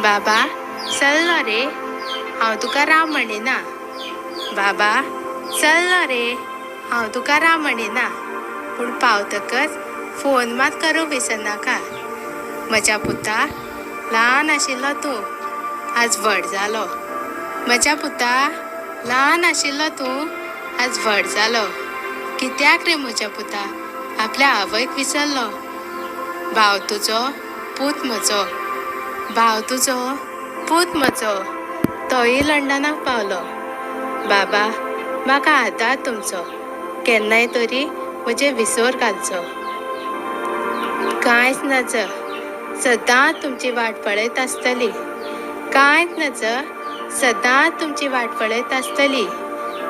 बाबा चल्लो रे, हांव तुका राव म्हणिना. बाबा चल्लो रे, हांव तुका राव म्हणिना. पूण पावतकच फोन मात करूंक विसरनाका. म्हज्या पुता, ल्हान आशिल्लो तूं, आज व्हड जालो. म्हज्या पुता, ल्हान आशिल्लो तूं, आज व्हड जालो. कित्याक रे म्हज्या पुता आपल्या आवयक विसरलो? भाव तुजो पूत म्हजो, भाव तुजो पूत म्हजो, तोय लंडनाक पावलो. बाबा म्हाका आदार तुमचो, केन्नाय तरी म्हजे विसर घालचो. कांयच नज, सदांच तुमची वाट पळयत आसतली. कांयच नज, सदांच तुमची वाट पळयत आसतली.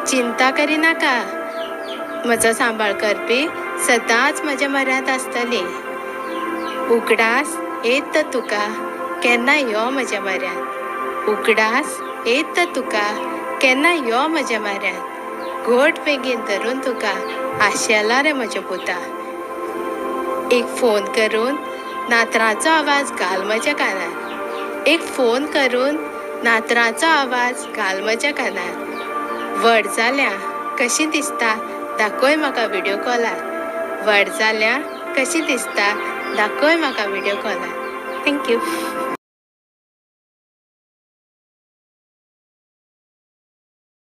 चिंता करिनाका, म्हजो सांबाळ करपी सदांच म्हज्या म्हऱ्यांत आसतली. उगडास येत तुका, केन्ना यो म्हज्या म्हऱ्यांत. उगडास येत तुका, केन्ना यो म्हज्या म्हऱ्यांत. घोट बेगीन धरून तुका आशेला रे म्हज्या पुता. एक फोन करून नातराचो आवाज घाल म्हज्या कानार. एक फोन करून नातराचो आवाज घाल म्हज्या कानार. व्हड जाल्या कशी दिसता दाखय म्हाका व्हिडिओ कॉलार. व्हड जाल्या कशी दिसता दाखय म्हाका व्हिडिओ कॉलार. थँक्यू.